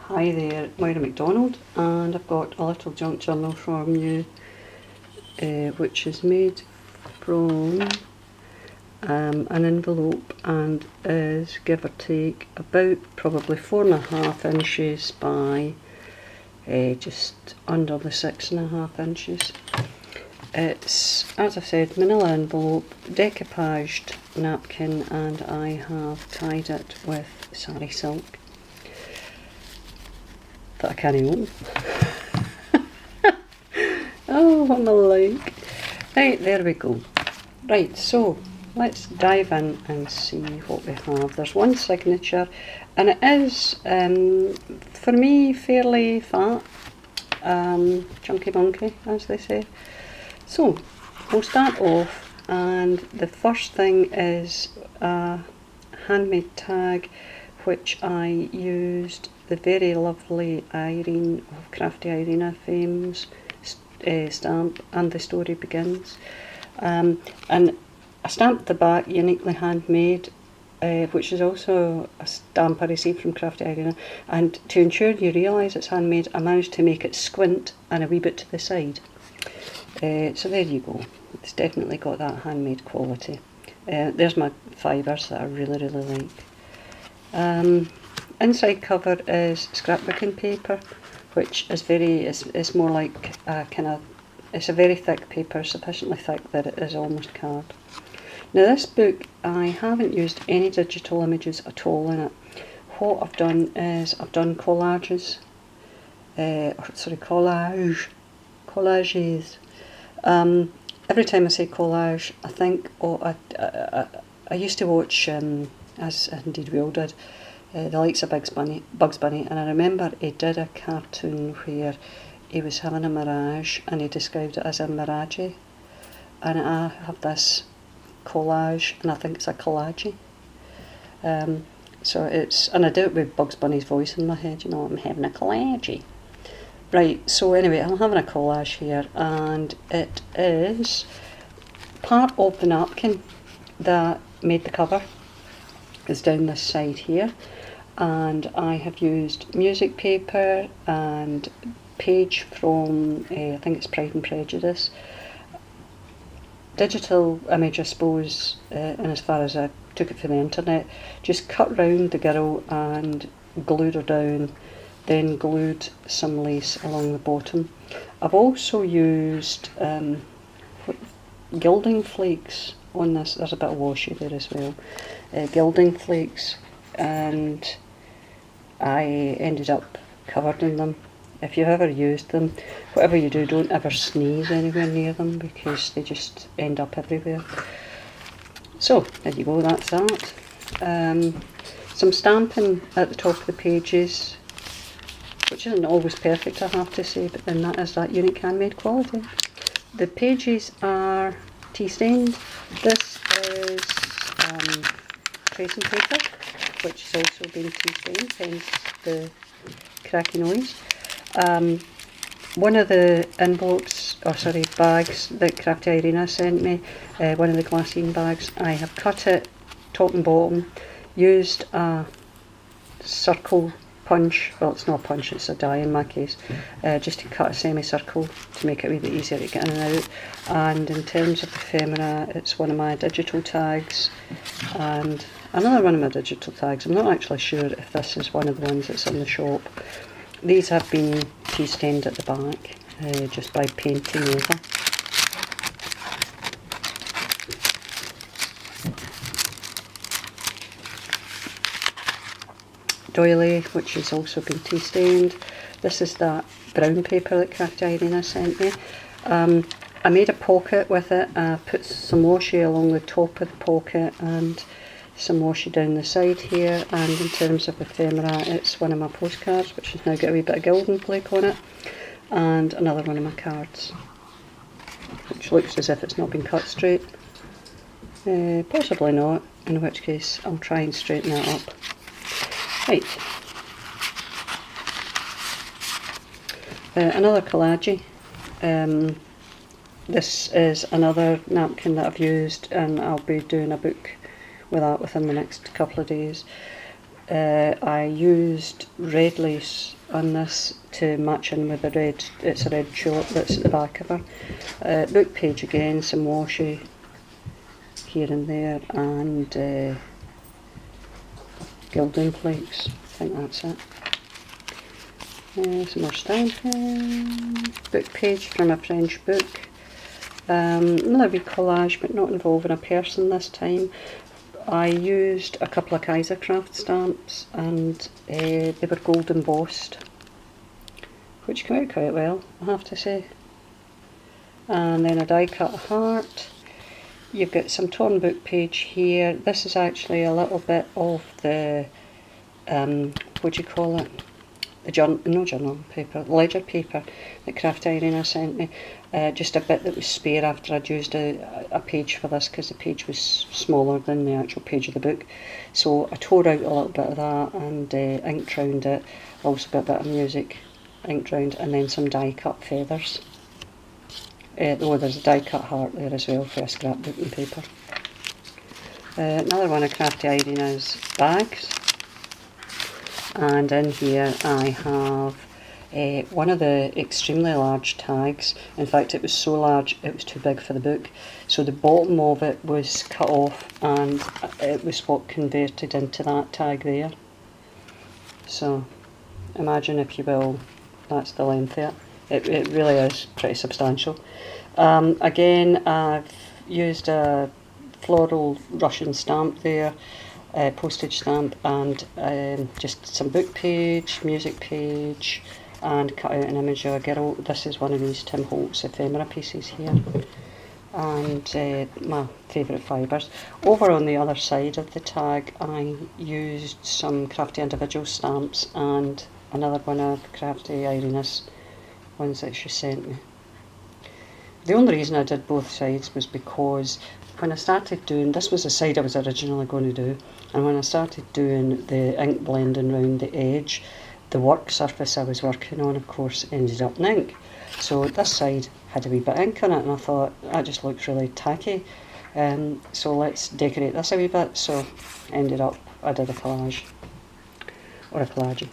Hi there, Moira McDonald, and I've got a little junk journal from you, which is made from an envelope and is, give or take, about probably 4.5 inches by just under the 6.5 inches. It's, as I said, manilla envelope, decoupaged napkin, and I have tied it with sari silk that I can't open. Oh, what am I like? Right, there we go. Right, so let's dive in and see what we have. There's one signature, and it is, for me, fairly fat, chunky monkey, as they say. So, we'll start off, and the first thing is a handmade tag, which I used the very lovely Irene of Crafty Irina Fame's stamp, And the Story Begins. And I stamped the back, uniquely handmade, which is also a stamp I received from Crafty Irina, and to ensure you realise it's handmade, I managed to make it squint and a wee bit to the side. So there you go, it's definitely got that handmade quality. There's my fibres that I really like. Inside cover is scrapbooking paper, which is it's more like a kind of, it's a very thick paper, sufficiently thick that it is almost card. Now this book, I haven't used any digital images at all in it. What I've done is I've done collages, collages. Every time I say collage, I think, I used to watch, as indeed we all did, the likes of Bugs Bunny, and I remember he did a cartoon where he was having a mirage, and he described it as a mirage, and I have this collage, and I think it's a collage. So it's, and I do it with Bugs Bunny's voice in my head, you know, I'm having a collage. Right, so anyway, I'm having a collage here, and it is part of the napkin that made the cover. Is down this side here, and I have used music paper and page from, I think it's Pride and Prejudice. Digital image, I suppose, and as far as I took it from the internet, just cut round the girl and glued her down, then glued some lace along the bottom. I've also used gilding flakes on this. There's a bit of washi there as well. Gilding flakes, and I ended up covered in them. If you've ever used them, whatever you do, don't ever sneeze anywhere near them because they just end up everywhere. So there you go, that's that. Some stamping at the top of the pages, which isn't always perfect, I have to say, but then that is that unique handmade quality. The pages are tea stained. This is tracing paper, which has also been tea stained, hence the cracky noise. One of the envelopes, or sorry, bags that Crafty Irina sent me, one of the glassine bags, I have cut it top and bottom, used a circle punch, well it's not a punch, it's a die in my case, just to cut a semicircle to make it a wee bit easier to get in and out. And in terms of ephemera, it's one of my digital tags and another one of my digital tags. I'm not actually sure if this is one of the ones that's in the shop. These have been tea stained at the back, just by painting over. Doily, which has also been tea stained. This is that brown paper that Crafty Irina sent me. I made a pocket with it. I put some washi along the top of the pocket and some washi down the side here, and in terms of ephemera, it's one of my postcards, which has now got a wee bit of gilding flake on it, and another one of my cards, which looks as if it's not been cut straight. Possibly not, in which case I'll try and straighten that up. Right, another collage. This is another napkin that I've used, and I'll be doing a book with that within the next couple of days. I used red lace on this to match in with the red, it's a red tulip that's at the back of her. Book page again, some washi here and there, and gilding flakes, I think that's it. Some more stamping, book page from a French book. Another wee collage, but not involving a person this time. I used a couple of Kaisercraft stamps, and they were gold embossed, which came out quite well, I have to say. And then a die cut heart. You've got some torn book page here. This is actually a little bit of the, what do you call it? The journal paper, ledger paper that Crafty Irina sent me. Just a bit that was spare after I'd used a page for this, because the page was smaller than the actual page of the book. So I tore out a little bit of that and inked round it. Also got a bit of music inked round, and then some die cut feathers. Oh, there's a die cut heart there as well for a scrapbooking paper. Another one of Crafty Irina's bags. And in here I have one of the extremely large tags. In fact, it was so large it was too big for the book, so the bottom of it was cut off, and it was what converted into that tag there. So imagine, if you will, that's the length of it. It really is pretty substantial. Again, I've used a floral Russian stamp there, postage stamp, and just some book page, music page, and cut out an image of a girl. This is one of these Tim Holtz ephemera pieces here, and my favourite fibres. Over on the other side of the tag I used some Crafty Individual stamps and another one of Crafty Irina's ones that she sent me. The only reason I did both sides was because when I started doing, this was the side I was originally going to do, and when I started doing the ink blending around the edge, the work surface I was working on, of course, ended up in ink. So this side had a wee bit of ink on it, and I thought that just looks really tacky, so let's decorate this a wee bit. So ended up, I did a collage, or a collage.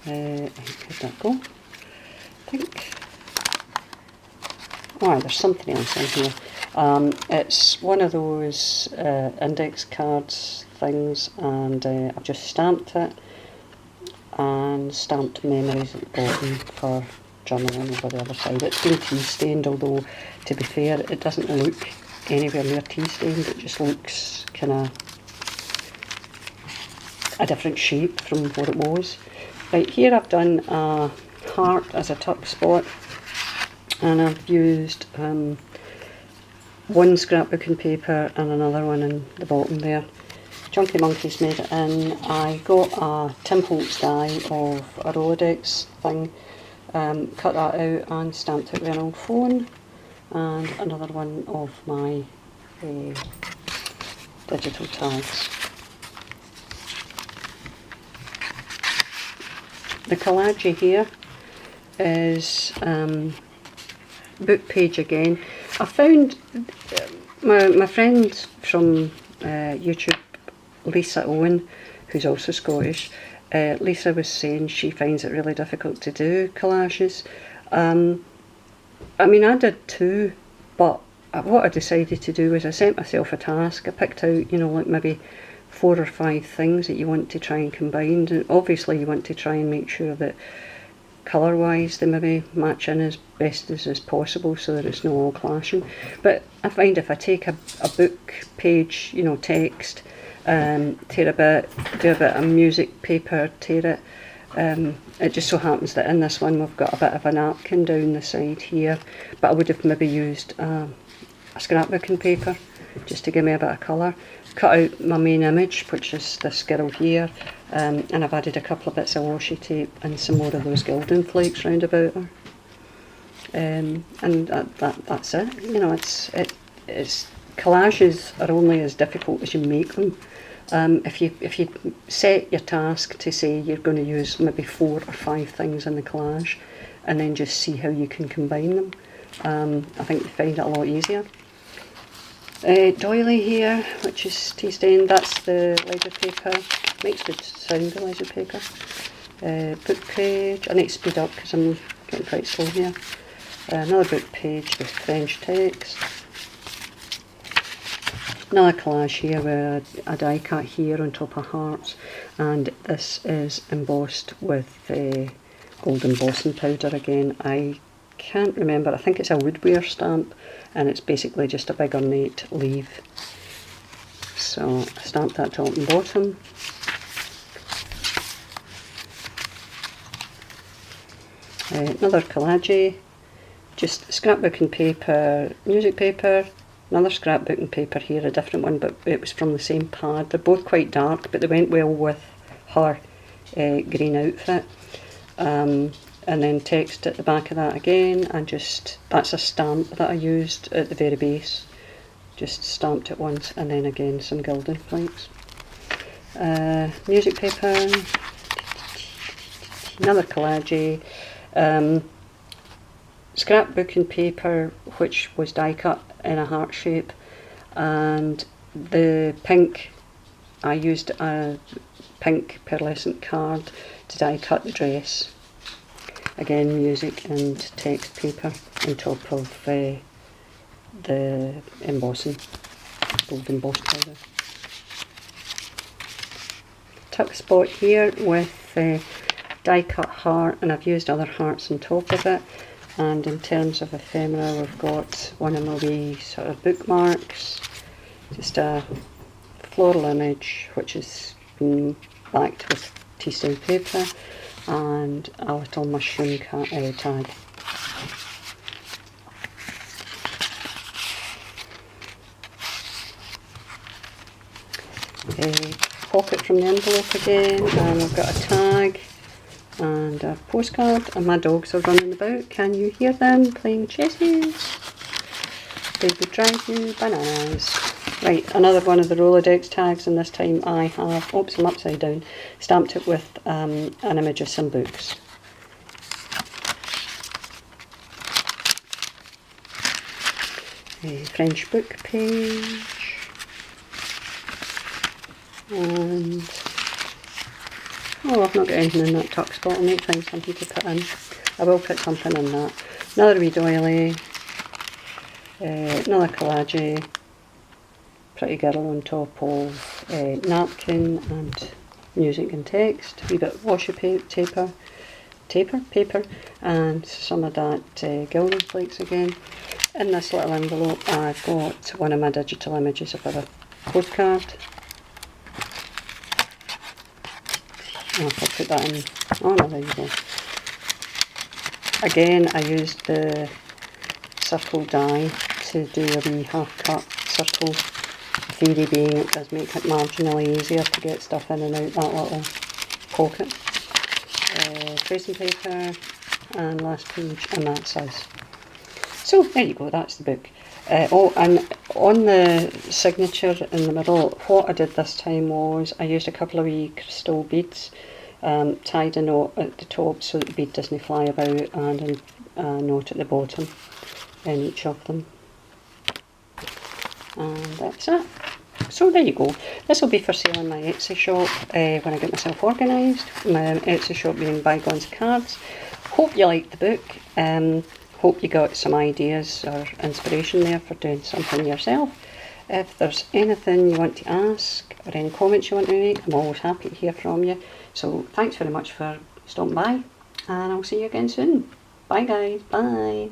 Where'd that go? I think, oh, there's something else in here. It's one of those index cards things, and I've just stamped it and stamped memories at the bottom for journaling over the other side. It's been tea stained, although to be fair it doesn't look anywhere near tea stained, it just looks kind of a different shape from what it was. Right, here I've done a heart as a tuck spot, and I've used one scrapbooking paper and another one in the bottom there. Chunky Monkey's made it in. I got a Tim Holtz die of a Rolodex thing, cut that out and stamped it with an old phone, and another one of my digital tags. The collage here is book page again. I found my friend from YouTube, Lisa Owen, who's also Scottish, Lisa was saying she finds it really difficult to do collages. I mean, I did too, but what I decided to do was I set myself a task. I picked out, you know, like maybe 4 or 5 things that you want to try and combine, and obviously you want to try and make sure that colour wise they maybe match in as best as possible, so that it's not all clashing. But I find if I take a book page, you know, text, tear a bit, do a bit of music paper, tear it, it just so happens that in this one we've got a bit of a napkin down the side here, but I would have maybe used a scrapbooking paper just to give me a bit of colour. Cut out my main image, which is this girl here, and I've added a couple of bits of washi tape and some more of those gilding flakes round about her, and that's it. You know, it's collages are only as difficult as you make them. If you set your task to say you're going to use maybe 4 or 5 things in the collage, and then just see how you can combine them, I think you find it a lot easier. Doily here, which is tea stained, that's the ledger paper. Makes good sound, the ledger paper. Book page, I need to speed up because I'm getting quite slow here. Another book page with French text. Another collage here with a die cut here on top of hearts, and this is embossed with gold embossing powder again. I can't remember, I think it's a woodware stamp, and it's basically just a big ornate leaf. So I stamped that top and bottom. Another collage, just scrapbooking paper, music paper, another scrapbooking paper here, a different one, but it was from the same pad. They're both quite dark, but they went well with her green outfit. And then text at the back of that again, and just, that's a stamp that I used at the very base. Just stamped it once, and then again some gilding flakes. Music paper, another collage. Scrapbooking paper, which was die cut in a heart shape, and the pink, I used a pink pearlescent card to die cut the dress. Again, music and text paper on top of the embossing, gold embossed powder. Tuck spot here with die cut heart, and I've used other hearts on top of it. And in terms of ephemera, we've got one of my wee sort of bookmarks, just a floral image which is been backed with tea stained paper, and a little mushroom tag. A pocket from the envelope again, and we've got a tag and a postcard, and my dogs are running about. Can you hear them playing chesses? They would drive you bananas. Right, another one of the Rolodex tags, and this time I have, oops, I'm upside down, stamped it with an image of some books. A French book page, and oh, I've not got anything in that tuck spot. I might find something to put in. I will put something in that. Another wee doily, another collage, pretty girl on top of napkin and music and text, a wee bit of washi paper, and some of that gilding flakes again. In this little envelope I've got one of my digital images of a postcard. Oh, I'll put that in. Oh no, there you go. Again, I used the circle die to do a wee half cut circle. The theory being it does make it marginally easier to get stuff in and out that little pocket. Tracing paper, and last page, and that's us. So there you go, that's the book. Oh, and on the signature in the middle, what I did this time was I used a couple of wee crystal beads, tied a knot at the top so that the bead doesn't fly about, and a knot at the bottom in each of them. And that's it. So there you go. This will be for sale in my Etsy shop when I get myself organised. My Etsy shop being Bygones Cards. Hope you liked the book. Hope you got some ideas or inspiration there for doing something yourself. If there's anything you want to ask or any comments you want to make, I'm always happy to hear from you. So thanks very much for stopping by, and I'll see you again soon. Bye guys, bye.